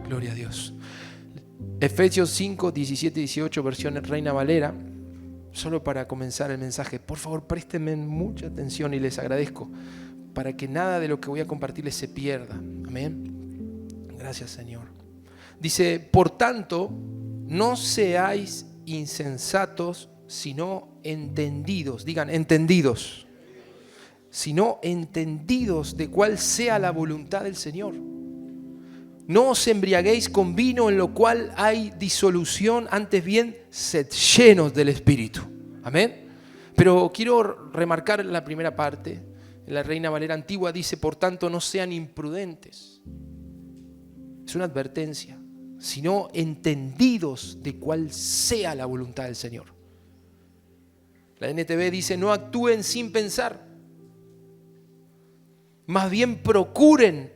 Gloria a Dios. Efesios 5, 17 y 18, versión Reina Valera. Solo para comenzar el mensaje, por favor, préstenme mucha atención y les agradezco para que nada de lo que voy a compartirles se pierda. Amén. Gracias, Señor. Dice, por tanto, no seáis insensatos, sino entendidos. Digan, entendidos. Sino entendidos de cuál sea la voluntad del Señor. No os embriaguéis con vino en lo cual hay disolución, antes bien, sed llenos del Espíritu. Amén. Pero quiero remarcar la primera parte. La Reina Valera Antigua dice, por tanto, no sean imprudentes. Es una advertencia. Sino entendidos de cuál sea la voluntad del Señor. La NTV dice, no actúen sin pensar. Más bien procuren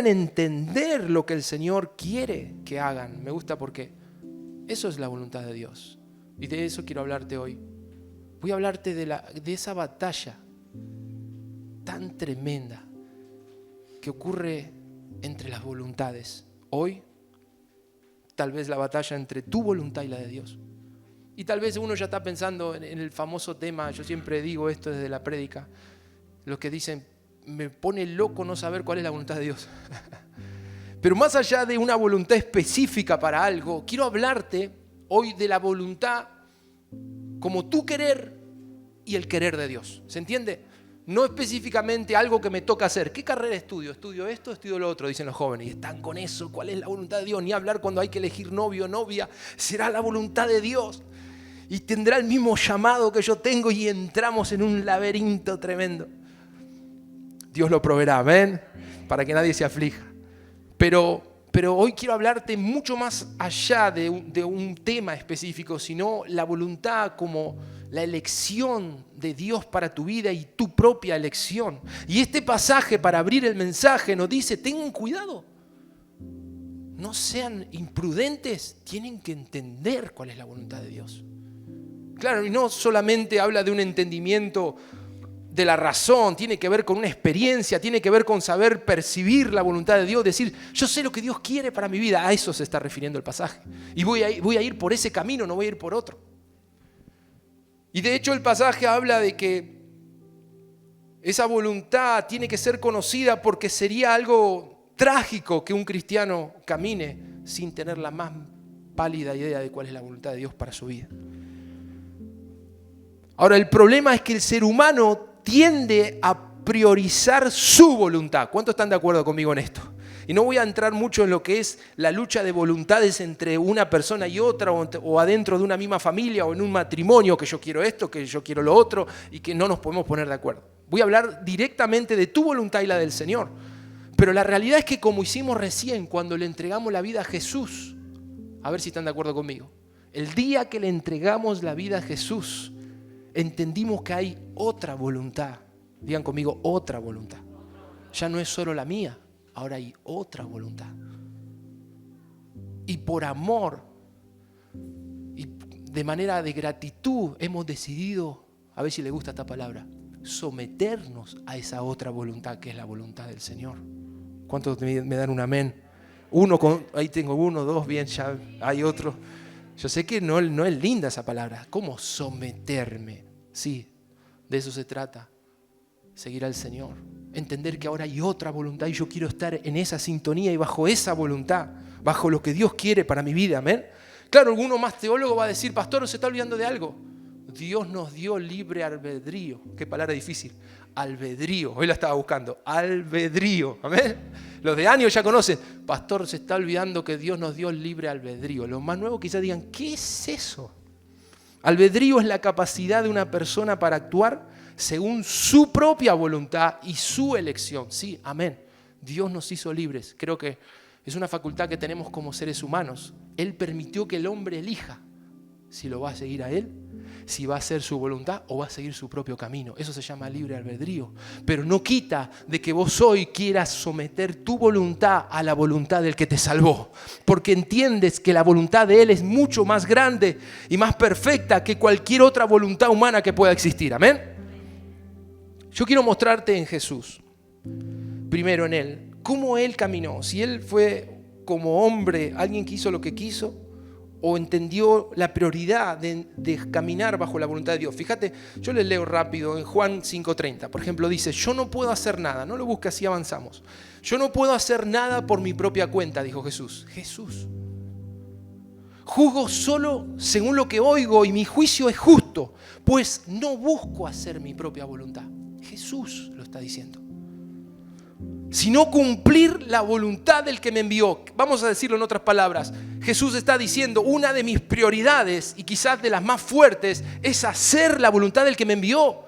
entender lo que el Señor quiere que hagan. Me gusta porque eso es la voluntad de Dios. Y de eso quiero hablarte hoy. Voy a hablarte de esa batalla tan tremenda que ocurre entre las voluntades. Hoy, tal vez la batalla entre tu voluntad y la de Dios. Y tal vez uno ya está pensando en el famoso tema, yo siempre digo esto desde la prédica, los que dicen, me pone loco no saber cuál es la voluntad de Dios. Pero más allá de una voluntad específica para algo, quiero hablarte hoy de la voluntad como tu querer y el querer de Dios. ¿Se entiende? No específicamente algo que me toca hacer. ¿Qué carrera estudio? Estudio esto, estudio lo otro, dicen los jóvenes. Y están con eso. ¿Cuál es la voluntad de Dios? Ni hablar cuando hay que elegir novio o novia. Será la voluntad de Dios. Y tendrá el mismo llamado que yo tengo y entramos en un laberinto tremendo. Dios lo proveerá, amén, para que nadie se aflija. Pero hoy quiero hablarte mucho más allá de un tema específico, sino la voluntad como la elección de Dios para tu vida y tu propia elección. Y este pasaje, para abrir el mensaje, nos dice, tengan cuidado, no sean imprudentes, tienen que entender cuál es la voluntad de Dios. Claro, y no solamente habla de un entendimiento de la razón, tiene que ver con una experiencia, tiene que ver con saber percibir la voluntad de Dios, decir, yo sé lo que Dios quiere para mi vida. A eso se está refiriendo el pasaje. Y voy a ir por ese camino, no voy a ir por otro. Y de hecho el pasaje habla de que esa voluntad tiene que ser conocida porque sería algo trágico que un cristiano camine sin tener la más pálida idea de cuál es la voluntad de Dios para su vida. Ahora, el problema es que el ser humano tiende a priorizar su voluntad. ¿Cuántos están de acuerdo conmigo en esto? Y no voy a entrar mucho en lo que es la lucha de voluntades entre una persona y otra, o adentro de una misma familia, o en un matrimonio, que yo quiero esto, que yo quiero lo otro, y que no nos podemos poner de acuerdo. Voy a hablar directamente de tu voluntad y la del Señor. Pero la realidad es que, como hicimos recién cuando le entregamos la vida a Jesús, a ver si están de acuerdo conmigo, el día que le entregamos la vida a Jesús, entendimos que hay otra voluntad. Digan conmigo, otra voluntad. Ya no es solo la mía, ahora hay otra voluntad. Y por amor y de manera de gratitud hemos decidido, a ver si le gusta esta palabra, someternos a esa otra voluntad que es la voluntad del Señor. ¿Cuántos me dan un amén? Ahí tengo uno, dos, bien, ya hay otro. Yo sé que no es linda esa palabra. ¿Cómo someterme? Sí, de eso se trata. Seguir al Señor. Entender que ahora hay otra voluntad y yo quiero estar en esa sintonía y bajo esa voluntad, bajo lo que Dios quiere para mi vida. Amén. Claro, alguno más teólogo va a decir, pastor, ¿se está olvidando de algo? Dios nos dio libre albedrío. Qué palabra difícil. Albedrío. Hoy la estaba buscando. Albedrío. Amén. Los de años ya conocen. Pastor, se está olvidando que Dios nos dio libre albedrío. Los más nuevos quizás digan, ¿qué es eso? Albedrío es la capacidad de una persona para actuar según su propia voluntad y su elección. Sí, amén. Dios nos hizo libres. Creo que es una facultad que tenemos como seres humanos. Él permitió que el hombre elija si lo va a seguir a Él, si va a hacer su voluntad o va a seguir su propio camino. Eso se llama libre albedrío. Pero no quita de que vos hoy quieras someter tu voluntad a la voluntad del que te salvó. Porque entiendes que la voluntad de Él es mucho más grande y más perfecta que cualquier otra voluntad humana que pueda existir. Amén. Yo quiero mostrarte en Jesús, primero en Él, cómo Él caminó. Si Él fue como hombre, alguien que hizo lo que quiso, o entendió la prioridad de caminar bajo la voluntad de Dios. Fíjate, yo les leo rápido en Juan 5:30. Por ejemplo, dice, yo no puedo hacer nada. No lo busques, así avanzamos. Yo no puedo hacer nada por mi propia cuenta, dijo Jesús. Jesús. Juzgo solo según lo que oigo y mi juicio es justo, pues no busco hacer mi propia voluntad. Jesús lo está diciendo. Sino cumplir la voluntad del que me envió. Vamos a decirlo en otras palabras. Jesús está diciendo, una de mis prioridades, y quizás de las más fuertes, es hacer la voluntad del que me envió.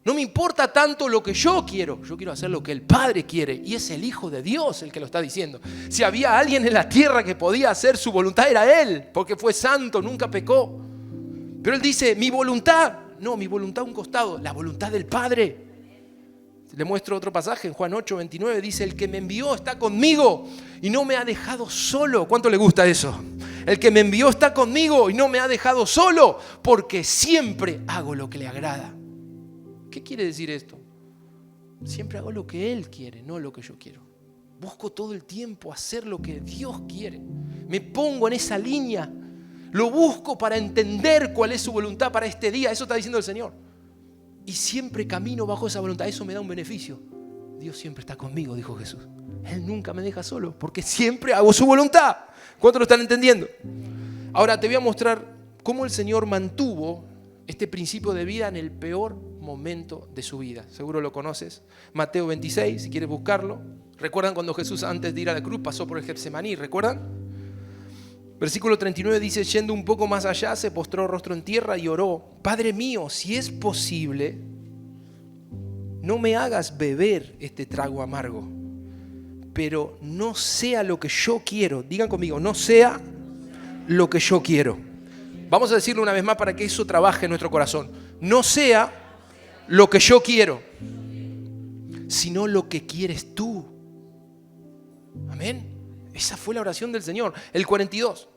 No me importa tanto lo que yo quiero hacer lo que el Padre quiere, y es el Hijo de Dios el que lo está diciendo. Si había alguien en la tierra que podía hacer su voluntad, era Él, porque fue santo, nunca pecó. Pero Él dice, mi voluntad a un costado, la voluntad del Padre. Le muestro otro pasaje en Juan 8:29, dice, el que me envió está conmigo y no me ha dejado solo. ¿Cuánto le gusta eso? El que me envió está conmigo y no me ha dejado solo, porque siempre hago lo que le agrada. ¿Qué quiere decir esto? Siempre hago lo que Él quiere, no lo que yo quiero. Busco todo el tiempo hacer lo que Dios quiere. Me pongo en esa línea. Lo busco para entender cuál es su voluntad para este día. Eso está diciendo el Señor. Y siempre camino bajo esa voluntad. Eso me da un beneficio. Dios siempre está conmigo, dijo Jesús. Él nunca me deja solo, porque siempre hago su voluntad. ¿Cuántos lo están entendiendo? Ahora te voy a mostrar cómo el Señor mantuvo este principio de vida en el peor momento de su vida. Seguro lo conoces. Mateo 26, si quieres buscarlo. ¿Recuerdan cuando Jesús antes de ir a la cruz pasó por el Getsemaní? ¿Recuerdan? Versículo 39 dice, yendo un poco más allá, se postró rostro en tierra y oró, Padre mío, si es posible, no me hagas beber este trago amargo, pero no sea lo que yo quiero. Digan conmigo, no sea lo que yo quiero. Vamos a decirlo una vez más para que eso trabaje en nuestro corazón. No sea lo que yo quiero, sino lo que quieres tú. Amén. Esa fue la oración del Señor. El 42.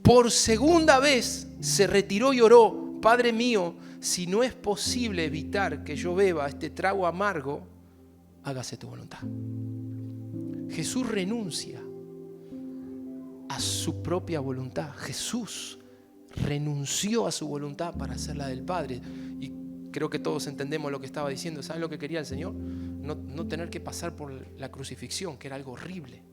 Por segunda vez se retiró y oró, Padre mío, si no es posible evitar que yo beba este trago amargo, hágase tu voluntad. Jesús renuncia a su propia voluntad. Jesús renunció a su voluntad para hacer la del Padre. Y creo que todos entendemos lo que estaba diciendo. ¿Saben lo que quería el Señor? No tener que pasar por la crucifixión, que era algo horrible.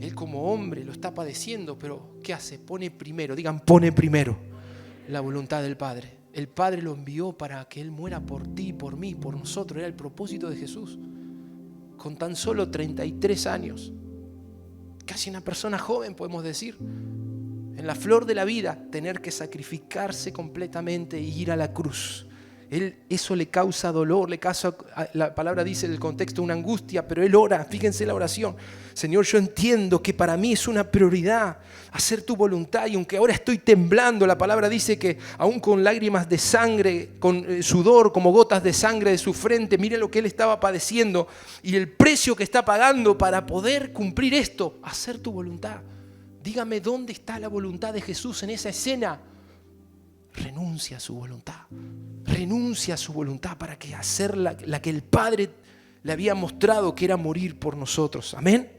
Él como hombre lo está padeciendo, pero ¿qué hace? Pone primero, digan, pone primero la voluntad del Padre. El Padre lo envió para que Él muera por ti, por mí, por nosotros. Era el propósito de Jesús. Con tan solo 33 años, casi una persona joven podemos decir, en la flor de la vida, tener que sacrificarse completamente y ir a la cruz. Eso le causa dolor, le causa, la palabra dice en el contexto, una angustia, pero él ora. Fíjense la oración. Señor, yo entiendo que para mí es una prioridad hacer tu voluntad, y aunque ahora estoy temblando, la palabra dice que aún con lágrimas de sangre, con sudor como gotas de sangre de su frente, miren lo que él estaba padeciendo y el precio que está pagando para poder cumplir esto, hacer tu voluntad. Dígame, ¿dónde está la voluntad de Jesús en esa escena? Renuncia a su voluntad. Renuncia a su voluntad para que hacer la que el Padre le había mostrado, que era morir por nosotros. Amén.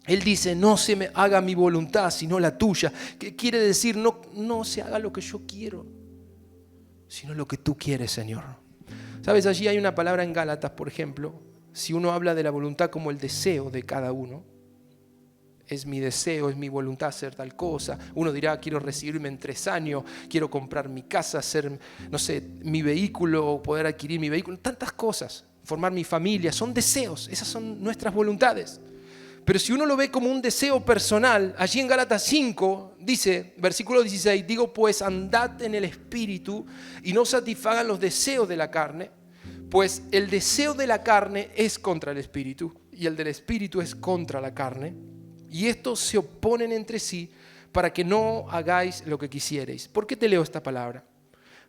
Él dice, no se me haga mi voluntad, sino la tuya. ¿Qué quiere decir? No se haga lo que yo quiero, sino lo que tú quieres, Señor. ¿Sabes? Allí hay una palabra en Gálatas, por ejemplo. Si uno habla de la voluntad como el deseo de cada uno, es mi deseo, es mi voluntad hacer tal cosa. Uno dirá, quiero recibirme en 3 años, quiero comprar mi casa, hacer, no sé, mi vehículo, poder adquirir mi vehículo, tantas cosas, formar mi familia, son deseos, esas son nuestras voluntades. Pero si uno lo ve como un deseo personal, allí en Gálatas 5 dice, versículo 16, digo pues andad en el Espíritu y no satisfagan los deseos de la carne, pues el deseo de la carne es contra el Espíritu y el del Espíritu es contra la carne. Y estos se oponen entre sí para que no hagáis lo que quisierais. ¿Por qué te leo esta palabra?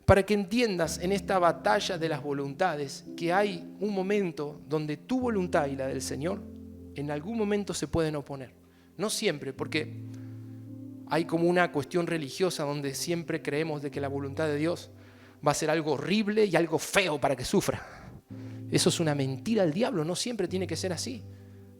Para que entiendas en esta batalla de las voluntades que hay un momento donde tu voluntad y la del Señor en algún momento se pueden oponer. No siempre, porque hay como una cuestión religiosa donde siempre creemos de que la voluntad de Dios va a ser algo horrible y algo feo para que sufra. Eso es una mentira del diablo, no siempre tiene que ser así.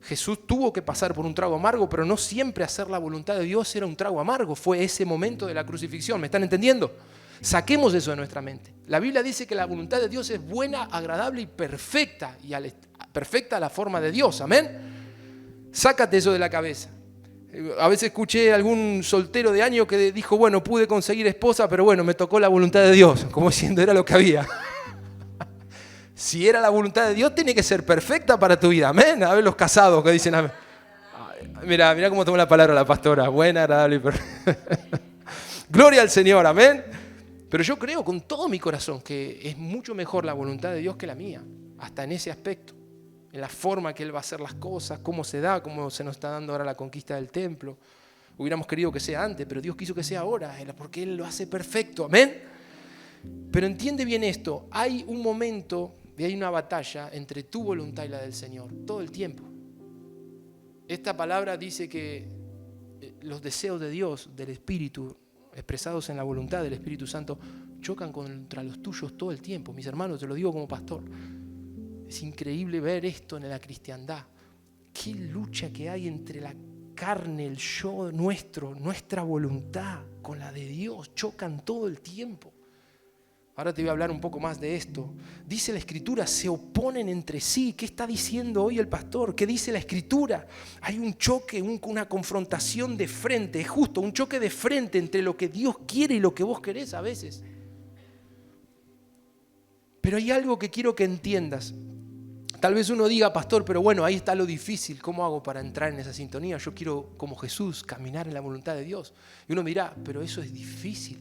Jesús tuvo que pasar por un trago amargo, pero no siempre hacer la voluntad de Dios era un trago amargo. Fue ese momento de la crucifixión, ¿me están entendiendo? Saquemos eso de nuestra mente. La Biblia dice que la voluntad de Dios es buena, agradable y perfecta. Y perfecta a la forma de Dios, ¿amén? Sácate eso de la cabeza. A veces escuché a algún soltero de años que dijo, bueno, pude conseguir esposa, pero bueno, me tocó la voluntad de Dios. Como diciendo, era lo que había. Si era la voluntad de Dios, tiene que ser perfecta para tu vida, amén. A ver los casados que dicen, amén. Mira cómo tomó la palabra la pastora. Buena, agradable y perfecta. Gloria al Señor, amén. Pero yo creo con todo mi corazón que es mucho mejor la voluntad de Dios que la mía, hasta en ese aspecto, en la forma que Él va a hacer las cosas, cómo se da, cómo se nos está dando ahora la conquista del templo. Hubiéramos querido que sea antes, pero Dios quiso que sea ahora, porque Él lo hace perfecto, amén. Pero entiende bien esto, hay un momento y hay una batalla entre tu voluntad y la del Señor, todo el tiempo. Esta palabra dice que los deseos de Dios, del Espíritu, expresados en la voluntad del Espíritu Santo, chocan contra los tuyos todo el tiempo. Mis hermanos, te lo digo como pastor. Es increíble ver esto en la cristiandad. Qué lucha que hay entre la carne, el yo nuestra voluntad con la de Dios. Chocan todo el tiempo. Ahora te voy a hablar un poco más de esto. Dice la Escritura, se oponen entre sí. ¿Qué está diciendo hoy el pastor? ¿Qué dice la Escritura? Hay un choque, una confrontación de frente. Es justo, un choque de frente entre lo que Dios quiere y lo que vos querés a veces. Pero hay algo que quiero que entiendas. Tal vez uno diga, pastor, pero bueno, ahí está lo difícil. ¿Cómo hago para entrar en esa sintonía? Yo quiero, como Jesús, caminar en la voluntad de Dios. Y uno dirá, pero eso es difícil.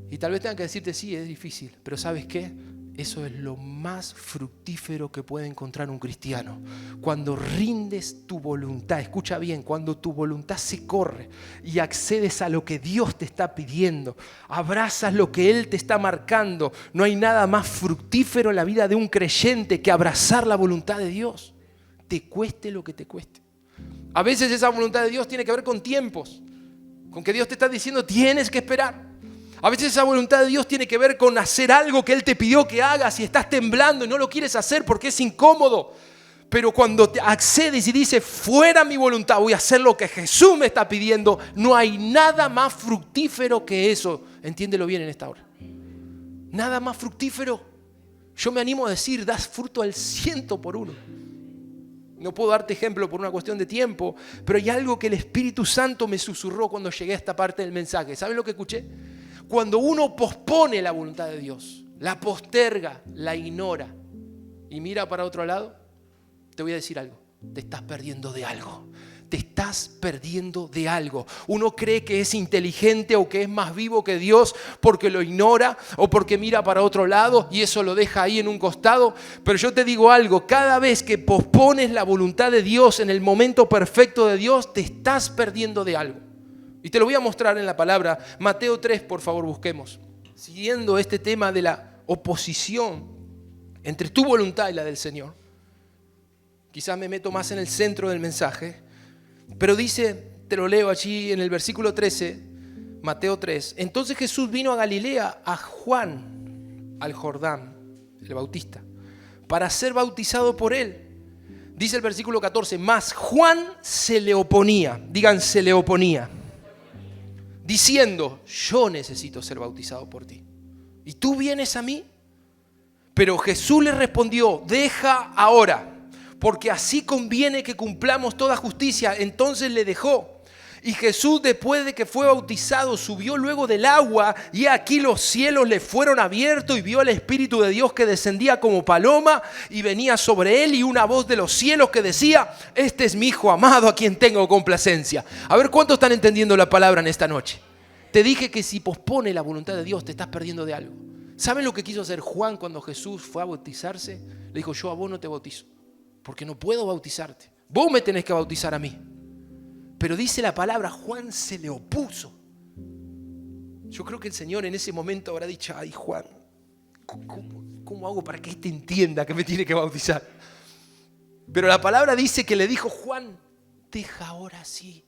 Y tal vez tengan que decirte, sí, es difícil, pero ¿sabes qué? Eso es lo más fructífero que puede encontrar un cristiano. Cuando rindes tu voluntad, escucha bien, cuando tu voluntad se corre y accedes a lo que Dios te está pidiendo, abrazas lo que Él te está marcando, no hay nada más fructífero en la vida de un creyente que abrazar la voluntad de Dios, te cueste lo que te cueste. A veces esa voluntad de Dios tiene que ver con tiempos, con que Dios te está diciendo, tienes que esperar. A veces esa voluntad de Dios tiene que ver con hacer algo que Él te pidió que hagas y estás temblando y no lo quieres hacer porque es incómodo. Pero cuando te accedes y dices, fuera mi voluntad, voy a hacer lo que Jesús me está pidiendo, no hay nada más fructífero que eso. Entiéndelo bien en esta hora. Nada más fructífero. Yo me animo a decir, das fruto al 100%. No puedo darte ejemplo por una cuestión de tiempo, pero hay algo que el Espíritu Santo me susurró cuando llegué a esta parte del mensaje. ¿Saben lo que escuché? Cuando uno pospone la voluntad de Dios, la posterga, la ignora y mira para otro lado, te voy a decir algo, te estás perdiendo de algo. Te estás perdiendo de algo. Uno cree que es inteligente o que es más vivo que Dios porque lo ignora o porque mira para otro lado y eso lo deja ahí en un costado. Pero yo te digo algo, cada vez que pospones la voluntad de Dios en el momento perfecto de Dios, te estás perdiendo de algo. Y te lo voy a mostrar en la palabra. Mateo 3, por favor, busquemos. Siguiendo este tema de la oposición entre tu voluntad y la del Señor. Quizás me meto más en el centro del mensaje. Pero dice, te lo leo allí en el versículo 13, Mateo 3. Entonces Jesús vino a Galilea, a Juan, al Jordán, el Bautista, para ser bautizado por él. Dice el versículo 14, mas Juan se le oponía, digan se le oponía, diciendo, yo necesito ser bautizado por ti. ¿Y tú vienes a mí? Pero Jesús le respondió, deja ahora, porque así conviene que cumplamos toda justicia. Entonces le dejó. Y Jesús, después de que fue bautizado, subió luego del agua, y aquí los cielos le fueron abiertos y vio al Espíritu de Dios que descendía como paloma y venía sobre él, y una voz de los cielos que decía, este es mi Hijo amado a quien tengo complacencia. A ver, ¿cuántos están entendiendo la palabra en esta noche? Te dije que si pospone la voluntad de Dios te estás perdiendo de algo. ¿Saben lo que quiso hacer Juan cuando Jesús fue a bautizarse? Le dijo, yo a vos no te bautizo, porque no puedo bautizarte. Vos me tenés que bautizar a mí. Pero dice la palabra, Juan se le opuso. Yo creo que el Señor en ese momento habrá dicho, ay Juan, ¿cómo hago para que éste entienda que me tiene que bautizar? Pero la palabra dice que le dijo, Juan, deja ahora así.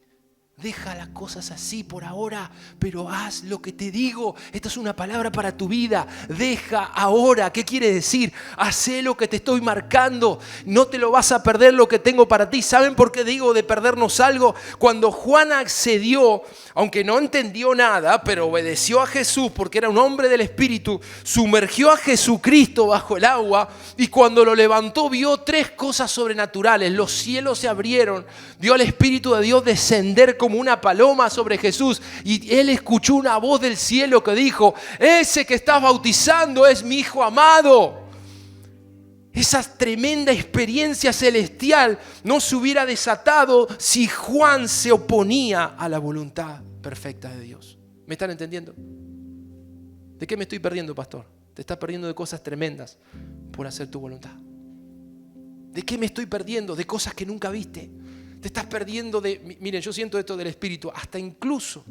Deja las cosas así por ahora, pero haz lo que te digo. Esta es una palabra para tu vida. Deja ahora. ¿Qué quiere decir? Hacé lo que te estoy marcando. No te lo vas a perder lo que tengo para ti. ¿Saben por qué digo de perdernos algo? Cuando Juan accedió, aunque no entendió nada, pero obedeció a Jesús porque era un hombre del Espíritu, sumergió a Jesucristo bajo el agua y cuando lo levantó vio 3 cosas sobrenaturales. Los cielos se abrieron, vio al Espíritu de Dios descender como una paloma sobre Jesús y él escuchó una voz del cielo que dijo, ese que estás bautizando es mi Hijo amado. Esa tremenda experiencia celestial no se hubiera desatado si Juan se oponía a la voluntad perfecta de Dios. ¿Me están entendiendo? ¿De qué me estoy perdiendo, pastor? Te estás perdiendo de cosas tremendas por hacer tu voluntad. ¿De qué me estoy perdiendo? De cosas que nunca viste. Te estás perdiendo de, miren, yo siento esto del Espíritu, hasta incluso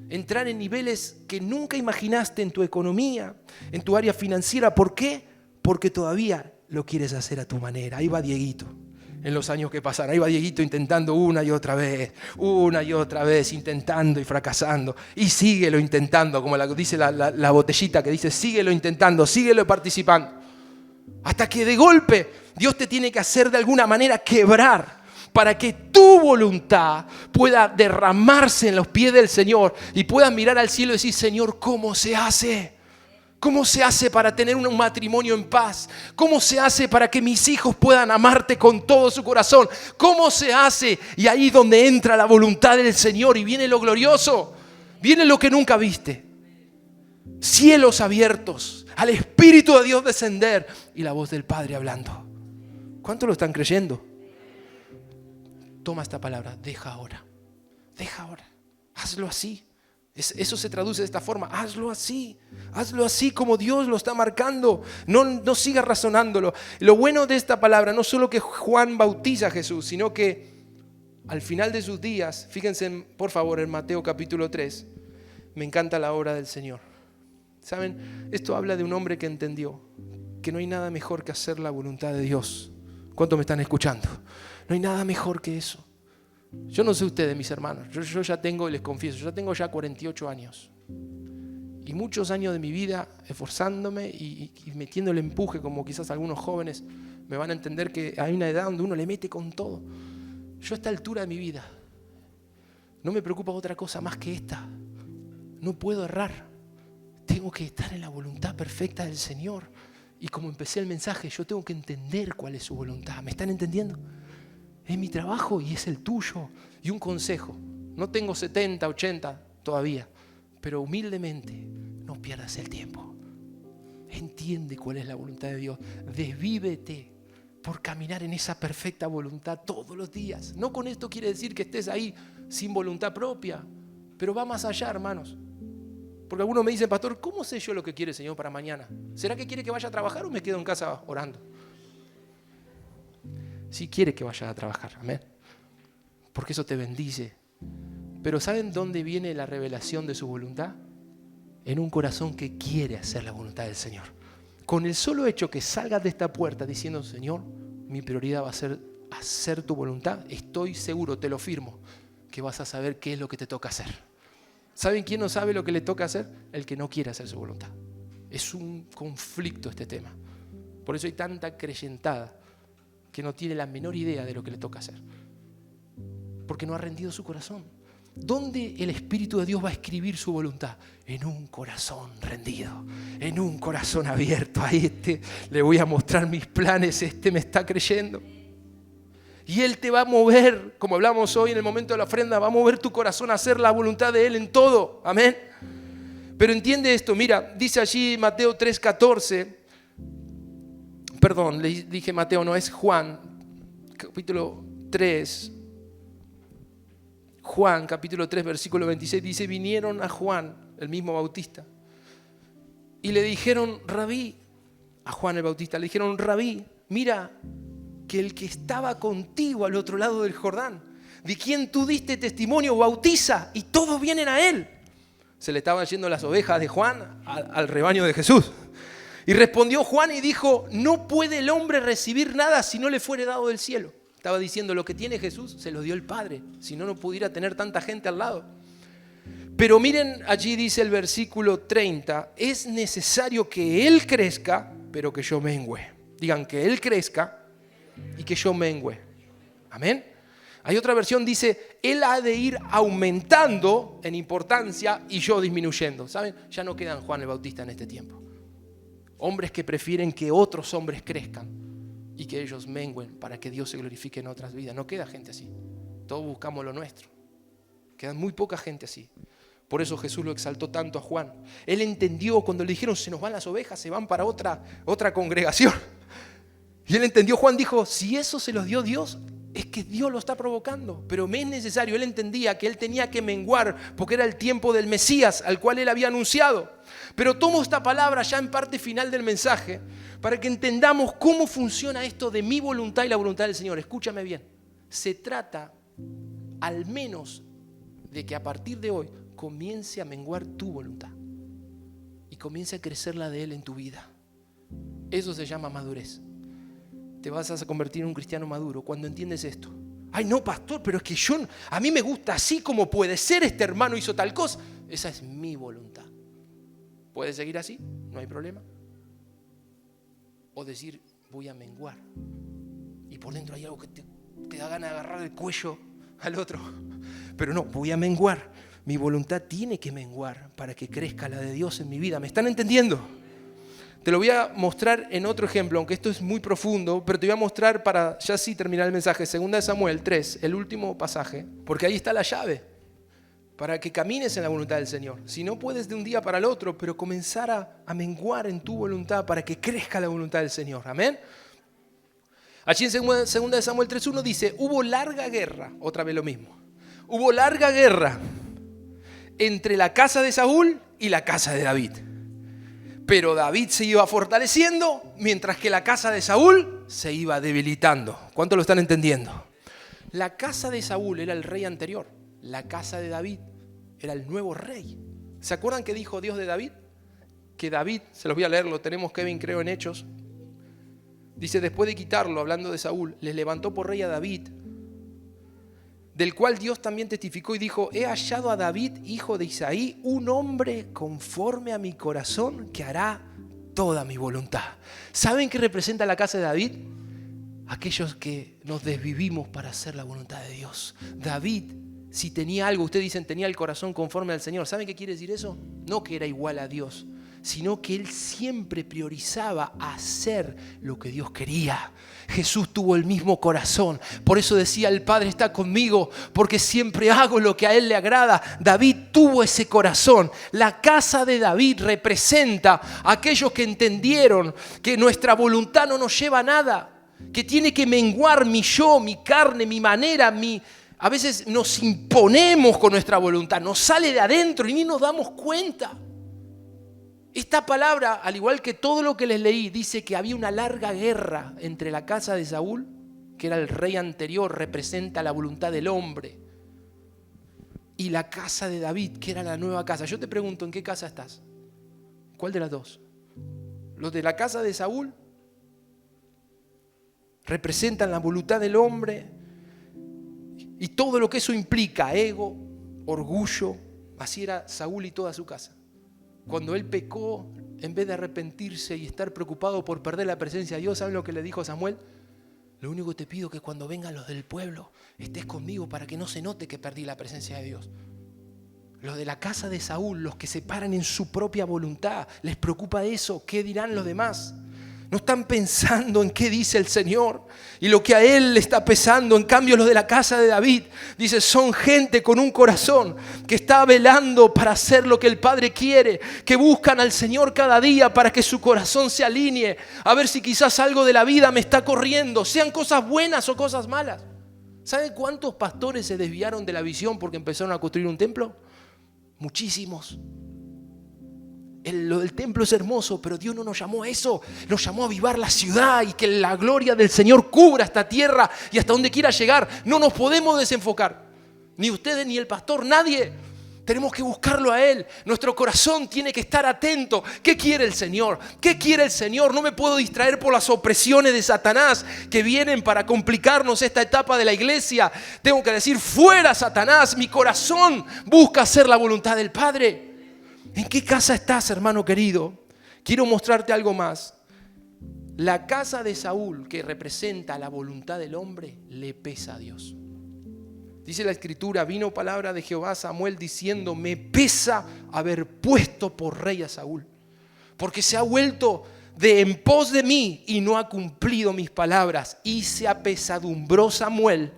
entrar en niveles que nunca imaginaste en tu economía, en tu área financiera. ¿Por qué? Porque todavía lo quieres hacer a tu manera. Ahí va Dieguito, en los años que pasaron. Ahí va Dieguito intentando una y otra vez, intentando y fracasando. Y síguelo intentando, como dice la botellita que dice, síguelo intentando, síguelo participando. Hasta que de golpe Dios te tiene que hacer de alguna manera quebrar para que tu voluntad pueda derramarse en los pies del Señor y puedas mirar al cielo y decir, Señor, ¿cómo se hace? ¿Cómo se hace para tener un matrimonio en paz? ¿Cómo se hace para que mis hijos puedan amarte con todo su corazón? ¿Cómo se hace? Y ahí es donde entra la voluntad del Señor y viene lo glorioso, viene lo que nunca viste. Cielos abiertos, al Espíritu de Dios descender y la voz del Padre hablando. ¿Cuántos lo están creyendo? Toma esta palabra, deja ahora, hazlo así. Eso se traduce de esta forma, hazlo así como Dios lo está marcando, no sigas razonándolo. Lo bueno de esta palabra, no solo que Juan bautiza a Jesús, sino que al final de sus días, fíjense por favor en Mateo capítulo 3, me encanta la obra del Señor. ¿Saben? Esto habla de un hombre que entendió que no hay nada mejor que hacer la voluntad de Dios. ¿Cuántos me están escuchando? No hay nada mejor que eso. Yo no sé ustedes, mis hermanos, yo ya tengo, les confieso, yo tengo ya 48 años. Y muchos años de mi vida esforzándome y metiendo el empuje, como quizás algunos jóvenes me van a entender que hay una edad donde uno le mete con todo. Yo a esta altura de mi vida no me preocupa otra cosa más que esta. No puedo errar. Tengo que estar en la voluntad perfecta del Señor. Y como empecé el mensaje, yo tengo que entender cuál es su voluntad. ¿Me están entendiendo? Es mi trabajo y es el tuyo. Y un consejo, no tengo 70, 80 todavía, pero humildemente no pierdas el tiempo. Entiende cuál es la voluntad de Dios. Desvívete por caminar en esa perfecta voluntad todos los días. No con esto quiere decir que estés ahí sin voluntad propia, pero va más allá, hermanos. Porque algunos me dicen, pastor, ¿cómo sé yo lo que quiere el Señor para mañana? ¿Será que quiere que vaya a trabajar o me quedo en casa orando? Sí quiere que vayas a trabajar, amén. Porque eso te bendice. Pero ¿saben dónde viene la revelación de su voluntad? En un corazón que quiere hacer la voluntad del Señor. Con el solo hecho que salgas de esta puerta diciendo, Señor, mi prioridad va a ser hacer tu voluntad, estoy seguro, te lo firmo, que vas a saber qué es lo que te toca hacer. ¿Saben quién no sabe lo que le toca hacer? El que no quiere hacer su voluntad. Es un conflicto este tema. Por eso hay tanta creyentada que no tiene la menor idea de lo que le toca hacer. Porque no ha rendido su corazón. ¿Dónde el Espíritu de Dios va a escribir su voluntad? En un corazón rendido, en un corazón abierto. A este le voy a mostrar mis planes, este me está creyendo. Y Él te va a mover, como hablamos hoy en el momento de la ofrenda, va a mover tu corazón a hacer la voluntad de Él en todo. Amén. Pero entiende esto, mira, dice allí Mateo 3:14. Perdón, le dije Mateo, no es Juan, capítulo 3. Juan, capítulo 3, versículo 26, dice, vinieron a Juan, el mismo Bautista, y le dijeron, Rabí, a Juan el Bautista, le dijeron, Rabí, mira que el que estaba contigo al otro lado del Jordán de quien tú diste testimonio, bautiza, y todos vienen a él. Se le estaban yendo las ovejas de Juan al rebaño de Jesús. Y respondió Juan y dijo, no puede el hombre recibir nada si no le fuere dado del cielo. Estaba diciendo, lo que tiene Jesús se lo dio el Padre, si no, no pudiera tener tanta gente al lado. Pero miren, allí dice el versículo 30, es necesario que Él crezca, pero que yo mengüe. Digan, que Él crezca y que yo mengüe. Amén. Hay otra versión, dice, Él ha de ir aumentando en importancia y yo disminuyendo. ¿Saben? Ya no quedan Juan el Bautista en este tiempo. Hombres que prefieren que otros hombres crezcan y que ellos mengüen para que Dios se glorifique en otras vidas. No queda gente así. Todos buscamos lo nuestro. Queda muy poca gente así. Por eso Jesús lo exaltó tanto a Juan. Él entendió cuando le dijeron, se nos van las ovejas, se van para otra congregación. Y él entendió, Juan dijo, si eso se los dio Dios, es que Dios lo está provocando. Pero me es necesario, él entendía que él tenía que menguar porque era el tiempo del Mesías al cual él había anunciado. Pero tomo esta palabra ya en parte final del mensaje para que entendamos cómo funciona esto de mi voluntad y la voluntad del Señor. Escúchame bien, se trata al menos de que a partir de hoy comience a menguar tu voluntad y comience a crecer la de Él en tu vida. Eso se llama madurez. Te vas a convertir en un cristiano maduro cuando entiendes esto. Ay, no, pastor, pero es que a mí me gusta así como puede ser, este hermano hizo tal cosa. Esa es mi voluntad. ¿Puedes seguir así? No hay problema. O decir, voy a menguar. Y por dentro hay algo que te da ganas de agarrar el cuello al otro. Pero no, voy a menguar. Mi voluntad tiene que menguar para que crezca la de Dios en mi vida. ¿Me están entendiendo? Te lo voy a mostrar en otro ejemplo, aunque esto es muy profundo, pero te voy a mostrar para ya sí terminar el mensaje. 2 Samuel 3, el último pasaje, porque ahí está la llave para que camines en la voluntad del Señor. Si no puedes de un día para el otro, pero comenzar a menguar en tu voluntad para que crezca la voluntad del Señor. Amén. Allí en 2 Samuel 3:1 dice, hubo larga guerra, otra vez lo mismo. Hubo larga guerra entre la casa de Saúl y la casa de David. Pero David se iba fortaleciendo, mientras que la casa de Saúl se iba debilitando. ¿Cuántos lo están entendiendo? La casa de Saúl era el rey anterior. La casa de David era el nuevo rey. ¿Se acuerdan qué dijo Dios de David? Que David, se los voy a leer, lo tenemos Kevin creo en Hechos. Dice, después de quitarlo, hablando de Saúl, les levantó por rey a David, del cual Dios también testificó y dijo, he hallado a David, hijo de Isaí, un hombre conforme a mi corazón que hará toda mi voluntad. ¿Saben qué representa la casa de David? Aquellos que nos desvivimos para hacer la voluntad de Dios. David, si tenía algo, ustedes dicen, tenía el corazón conforme al Señor. ¿Saben qué quiere decir eso? No que era igual a Dios, sino que él siempre priorizaba hacer lo que Dios quería. Jesús tuvo el mismo corazón. Por eso decía, el Padre está conmigo, porque siempre hago lo que a Él le agrada. David tuvo ese corazón. La casa de David representa a aquellos que entendieron que nuestra voluntad no nos lleva a nada, que tiene que menguar mi yo, mi carne, mi manera, a veces nos imponemos con nuestra voluntad, nos sale de adentro y ni nos damos cuenta. Esta palabra, al igual que todo lo que les leí, dice que había una larga guerra entre la casa de Saúl, que era el rey anterior, representa la voluntad del hombre, y la casa de David, que era la nueva casa. Yo te pregunto, ¿en qué casa estás? ¿Cuál de las dos? Los de la casa de Saúl representan la voluntad del hombre y todo lo que eso implica, ego, orgullo. Así era Saúl y toda su casa. Cuando él pecó, en vez de arrepentirse y estar preocupado por perder la presencia de Dios, ¿saben lo que le dijo a Samuel? Lo único que te pido es que cuando vengan los del pueblo, estés conmigo para que no se note que perdí la presencia de Dios. Los de la casa de Saúl, los que se paran en su propia voluntad, les preocupa eso, ¿qué dirán los demás? No están pensando en qué dice el Señor y lo que a Él le está pesando. En cambio, los de la casa de David, dice, son gente con un corazón que está velando para hacer lo que el Padre quiere, que buscan al Señor cada día para que su corazón se alinee, a ver si quizás algo de la vida me está corriendo, sean cosas buenas o cosas malas. ¿Saben cuántos pastores se desviaron de la visión porque empezaron a construir un templo? Muchísimos. Lo del templo es hermoso, pero Dios no nos llamó a eso. Nos llamó a avivar la ciudad y que la gloria del Señor cubra esta tierra y hasta donde quiera llegar. No nos podemos desenfocar. Ni ustedes, ni el pastor, nadie. Tenemos que buscarlo a Él. Nuestro corazón tiene que estar atento. ¿Qué quiere el Señor? ¿Qué quiere el Señor? No me puedo distraer por las opresiones de Satanás que vienen para complicarnos esta etapa de la iglesia. Tengo que decir, fuera Satanás. Mi corazón busca hacer la voluntad del Padre. ¿En qué casa estás, hermano querido? Quiero mostrarte algo más. La casa de Saúl, que representa la voluntad del hombre, le pesa a Dios. Dice la Escritura, vino palabra de Jehová a Samuel diciendo, me pesa haber puesto por rey a Saúl, porque se ha vuelto de en pos de mí y no ha cumplido mis palabras. Y se apesadumbró Samuel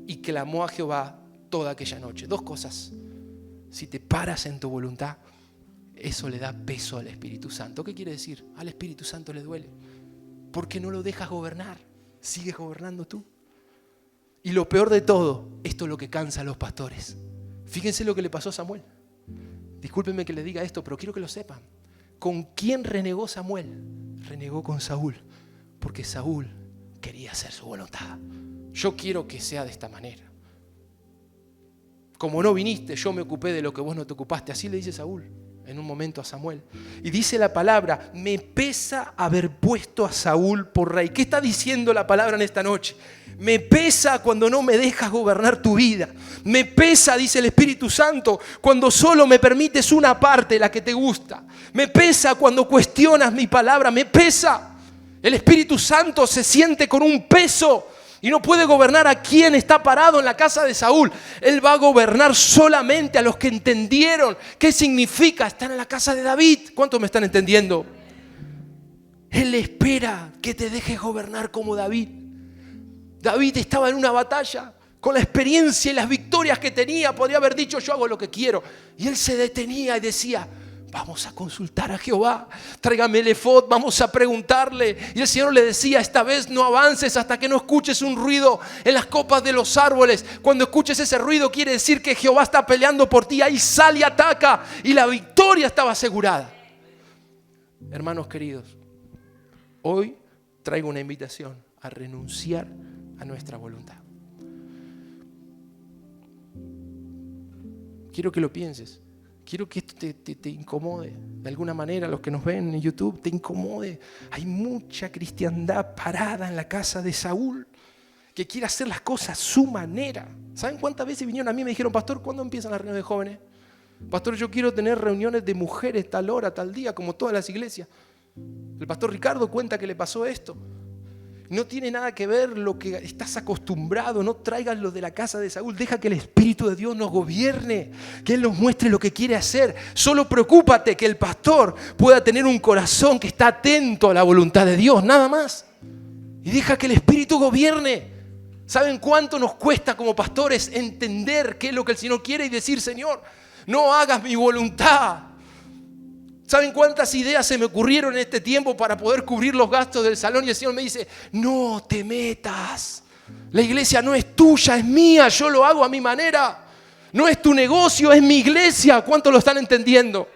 y clamó a Jehová toda aquella noche. Dos cosas. Si te paras en tu voluntad, eso le da peso al Espíritu Santo. ¿Qué quiere decir? Al Espíritu Santo le duele. Porque no lo dejas gobernar. Sigues gobernando tú. Y lo peor de todo, esto es lo que cansa a los pastores. Fíjense lo que le pasó a Samuel. Discúlpenme que les diga esto, pero quiero que lo sepan. ¿Con quién renegó Samuel? Renegó con Saúl. Porque Saúl quería hacer su voluntad. Yo quiero que sea de esta manera. Como no viniste, yo me ocupé de lo que vos no te ocupaste. Así le dice Saúl en un momento a Samuel. Y dice la palabra, me pesa haber puesto a Saúl por rey. ¿Qué está diciendo la palabra en esta noche? Me pesa cuando no me dejas gobernar tu vida. Me pesa, dice el Espíritu Santo, cuando solo me permites una parte, la que te gusta. Me pesa cuando cuestionas mi palabra. Me pesa. El Espíritu Santo se siente con un peso y no puede gobernar a quien está parado en la casa de Saúl. Él va a gobernar solamente a los que entendieron qué significa estar en la casa de David. ¿Cuántos me están entendiendo? Él espera que te dejes gobernar como David. David estaba en una batalla. Con la experiencia y las victorias que tenía, podría haber dicho, yo hago lo que quiero. Y él se detenía y decía, vamos a consultar a Jehová, tráigame el efod, vamos a preguntarle. Y el Señor le decía, esta vez no avances hasta que no escuches un ruido en las copas de los árboles. Cuando escuches ese ruido quiere decir que Jehová está peleando por ti. Ahí sale y ataca y la victoria estaba asegurada. Hermanos queridos, hoy traigo una invitación a renunciar a nuestra voluntad. Quiero que lo pienses. Quiero que esto te incomode. De alguna manera, los que nos ven en YouTube, te incomode. Hay mucha cristiandad parada en la casa de Saúl que quiere hacer las cosas a su manera. ¿Saben cuántas veces vinieron a mí y me dijeron, pastor, ¿cuándo empiezan las reuniones de jóvenes? Pastor, yo quiero tener reuniones de mujeres tal hora, tal día, como todas las iglesias. El pastor Ricardo cuenta que le pasó esto. No tiene nada que ver lo que estás acostumbrado. No traigas lo de la casa de Saúl. Deja que el Espíritu de Dios nos gobierne, que Él nos muestre lo que quiere hacer. Solo preocúpate que el pastor pueda tener un corazón que está atento a la voluntad de Dios, nada más. Y deja que el Espíritu gobierne. ¿Saben cuánto nos cuesta como pastores entender qué es lo que el Señor quiere y decir, Señor, no hagas mi voluntad? ¿Saben cuántas ideas se me ocurrieron en este tiempo para poder cubrir los gastos del salón? Y el Señor me dice, no te metas. La iglesia no es tuya, es mía. Yo lo hago a mi manera. No es tu negocio, es mi iglesia. ¿Cuántos lo están entendiendo?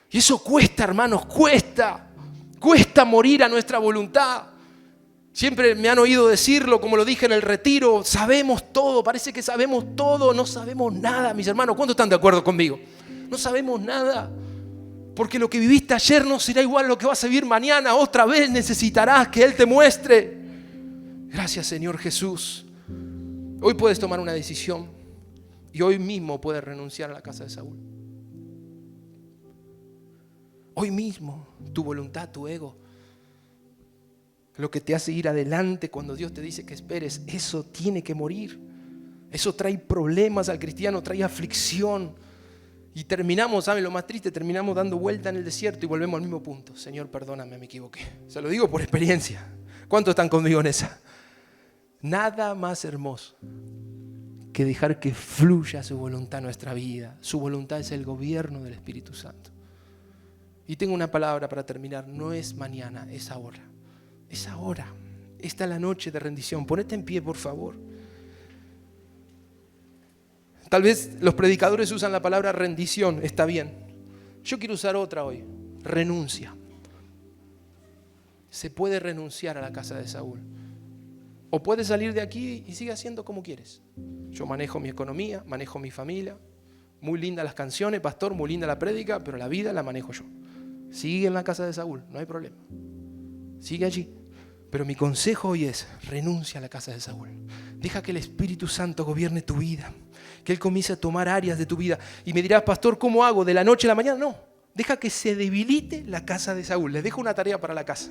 Y eso cuesta, hermanos, cuesta. Cuesta morir a nuestra voluntad. Siempre me han oído decirlo, como lo dije en el retiro, sabemos todo, parece que sabemos todo, no sabemos nada. Mis hermanos, ¿cuántos están de acuerdo conmigo? No sabemos nada. Porque lo que viviste ayer no será igual a lo que vas a vivir mañana. Otra vez necesitarás que Él te muestre. Gracias, Señor Jesús. Hoy puedes tomar una decisión y hoy mismo puedes renunciar a la casa de Saúl. Hoy mismo, tu voluntad, tu ego, lo que te hace ir adelante cuando Dios te dice que esperes, eso tiene que morir. Eso trae problemas al cristiano, trae aflicción. Y terminamos, ¿saben lo más triste? Terminamos dando vuelta en el desierto y volvemos al mismo punto. Señor, perdóname, me equivoqué. Se lo digo por experiencia. ¿Cuántos están conmigo en esa? Nada más hermoso que dejar que fluya su voluntad en nuestra vida. Su voluntad es el gobierno del Espíritu Santo. Y tengo una palabra para terminar. No es mañana, es ahora. Es ahora. Esta es la noche de rendición. Ponete en pie, por favor. Tal vez los predicadores usan la palabra rendición, está bien. Yo quiero usar otra hoy. renuncia. Se puede renunciar a la casa de Saúl. O puedes salir de aquí y sigue haciendo como quieres. Yo manejo mi economía, manejo mi familia. Muy lindas las canciones, pastor, muy linda la prédica, pero la vida la manejo yo. Sigue en la casa de Saúl, no hay problema. Sigue allí. Pero mi consejo hoy es, renuncia a la casa de Saúl. Deja que el Espíritu Santo gobierne tu vida. Que Él comience a tomar áreas de tu vida. Y me dirás, pastor, ¿cómo hago? ¿De la noche a la mañana? No. Deja que se debilite la casa de Saúl. Les dejo una tarea para la casa.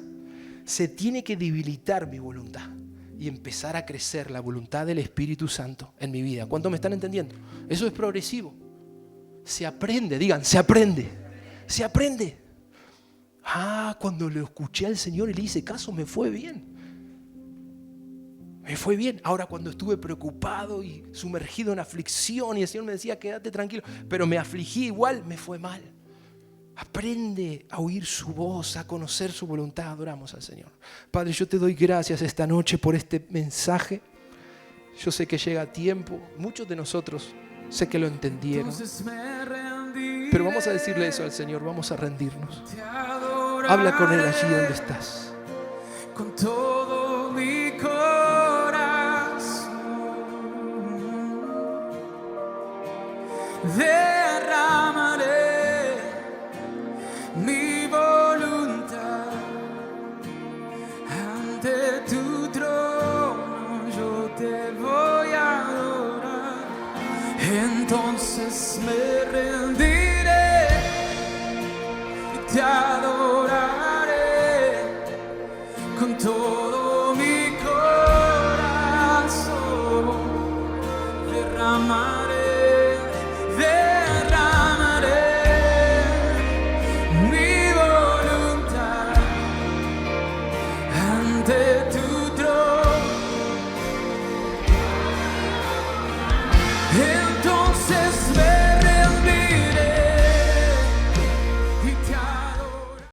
Se tiene que debilitar mi voluntad y empezar a crecer la voluntad del Espíritu Santo en mi vida. ¿Cuánto me están entendiendo? Eso es progresivo. Se aprende, digan, se aprende. Se aprende. Cuando lo escuché al Señor y le hice caso, me fue bien. Me fue bien. Ahora cuando estuve preocupado y sumergido en aflicción y el Señor me decía, quédate tranquilo, pero me afligí igual, me fue mal. Aprende a oír su voz, a conocer su voluntad. Adoramos al Señor. Padre, yo te doy gracias esta noche por este mensaje. Yo sé que llega a tiempo. Muchos de nosotros sé que lo entendieron. Pero vamos a decirle eso al Señor. Vamos a rendirnos. Habla con Él allí donde estás. Con todo mi corazón derramaré mi voluntad ante tu trono, yo te voy a adorar. Entonces me rendiré y te adoraré con todo mi corazón. Derramaré mi voluntad ante tu